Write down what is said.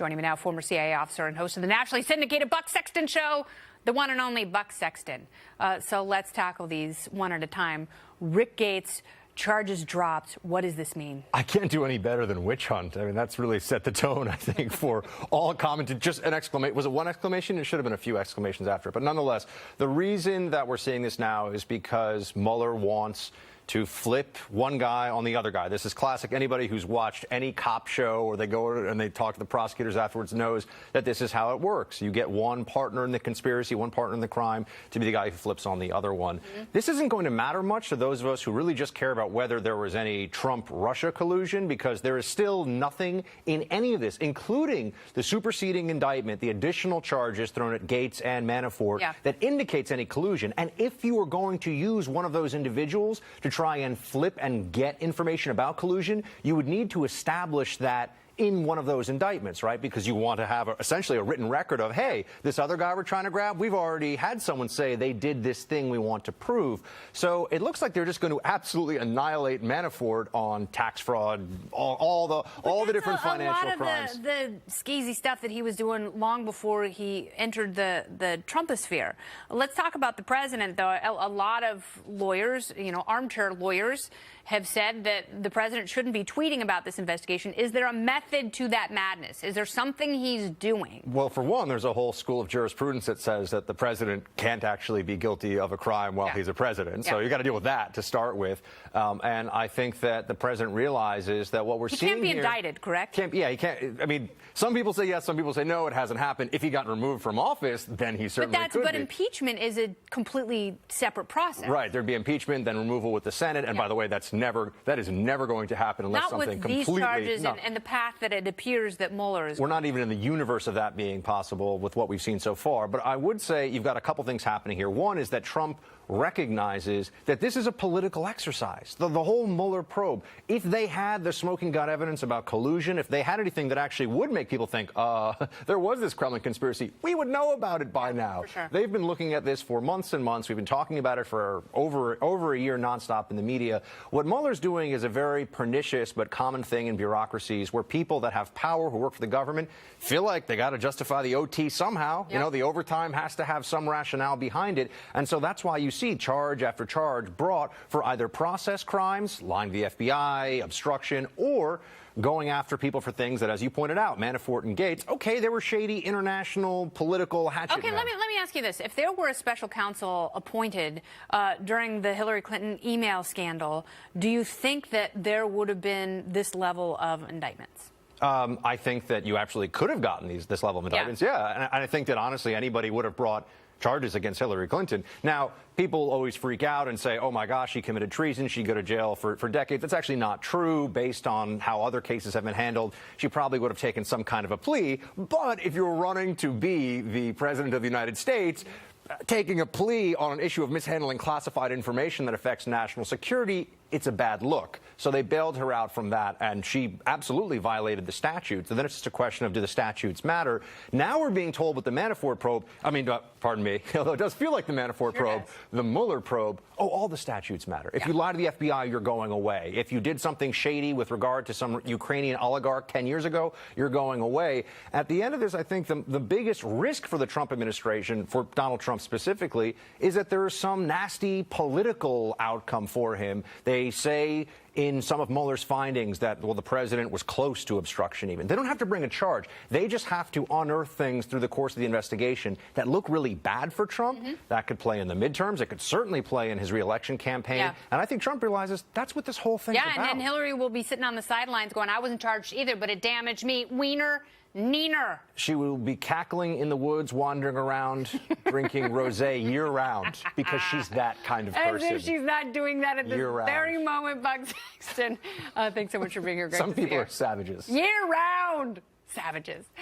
Joining me now, former CIA officer and host of the nationally syndicated Buck Sexton Show, the one and only Buck Sexton. So let's tackle these one at a time. Rick Gates, charges dropped. What does this mean? I can't do any better than Witchhunt. I mean, that's really set the tone, I think, for all comment. Just an exclamation. Was it one exclamation? It should have been a few exclamations after it. But nonetheless, the reason that we're seeing this now is because Mueller wants to flip one guy on the other guy. This is classic. Anybody who's watched any cop show or they go and they talk to the prosecutors afterwards knows that this is how it works. You get one partner in the conspiracy, one partner in the crime to be the guy who flips on the other one. This isn't going to matter much to those of us who really just care about whether there was any Trump-Russia collusion, because there is still nothing in any of this, including the superseding indictment, the additional charges thrown at Gates and Manafort, that indicates any collusion. And if you are going to use one of those individuals to try and flip and get information about collusion, you would need to establish that in one of those indictments, right? Because you want to have essentially a written record of, hey, this other guy we're trying to grab, we've already had someone say they did this thing we want to prove. So it looks like they're just going to absolutely annihilate Manafort on tax fraud, all the different financial crimes. The skeezy stuff that he was doing long before he entered the Trumposphere. Let's talk about the president, though. A lot of lawyers, armchair lawyers, have said that the president shouldn't be tweeting about this investigation. Is there a method to that madness? Is there something he's doing? Well, for one, there's a whole school of jurisprudence that says that the president can't actually be guilty of a crime while he's a president. So you got to deal with that to start with. And I think that the president realizes that what we're seeing here... He can't be indicted, correct? He can't. I mean, some people say yes, some people say no, it hasn't happened. If he got removed from office, then he certainly could be. But impeachment is a completely separate process. Right. There'd be impeachment, then removal with the Senate. And by the way, that is never going to happen unless something completely... Not with these charges and the path that it appears that Mueller is... We're not even in the universe of that being possible with what we've seen so far. But I would say you've got a couple things happening here. One is that Trump recognizes that this is a political exercise. The whole Mueller probe, if they had the smoking gun evidence about collusion, if they had anything that actually would make people think, there was this Kremlin conspiracy, we would know about it by now. Sure. They've been looking at this for months and months. We've been talking about it for over a year nonstop in the media. What Mueller's doing is a very pernicious but common thing in bureaucracies where people that have power, who work for the government, feel like they got to justify the OT somehow. The overtime has to have some rationale behind it. And so that's why you see charge after charge brought for either process crimes, lying to the FBI, obstruction, or going after people for things that, as you pointed out, Manafort and Gates, okay, they were shady international political hatchet men. Let me ask you this. If there were a special counsel appointed during the Hillary Clinton email scandal, do you think that there would have been this level of indictments? I think that you absolutely could have gotten this level of indictments, and I think that, honestly, anybody would have brought charges against Hillary Clinton. Now, people always freak out and say, oh, my gosh, she committed treason. She'd go to jail for decades. That's actually not true based on how other cases have been handled. She probably would have taken some kind of a plea. But if you're running to be the president of the United States, taking a plea on an issue of mishandling classified information that affects national security, it's a bad look. So they bailed her out from that, and she absolutely violated the statutes. And then it's just a question of, do the statutes matter? Now we're being told with the Manafort probe, pardon me, although it does feel like the Manafort probe, the Mueller probe, all the statutes matter. If you lie to the FBI, you're going away. If you did something shady with regard to some Ukrainian oligarch 10 years ago, you're going away. At the end of this, I think the biggest risk for the Trump administration, for Donald Trump specifically, is that there is some nasty political outcome for him. They say in some of Mueller's findings that, well, the president was close to obstruction even. They don't have to bring a charge. They just have to unearth things through the course of the investigation that look really bad for Trump. That could play in the midterms. It could certainly play in his reelection campaign. And I think Trump realizes that's what this whole thing's about. And then Hillary will be sitting on the sidelines going, I wasn't charged either, but it damaged me. Wiener. Neener. She will be cackling in the woods, wandering around, drinking rosé year-round, because she's that kind of person. As if she's not doing that at this very moment, Buck Sexton. Thanks so much for being here. Great Some to see people you. are savages. Year-round savages.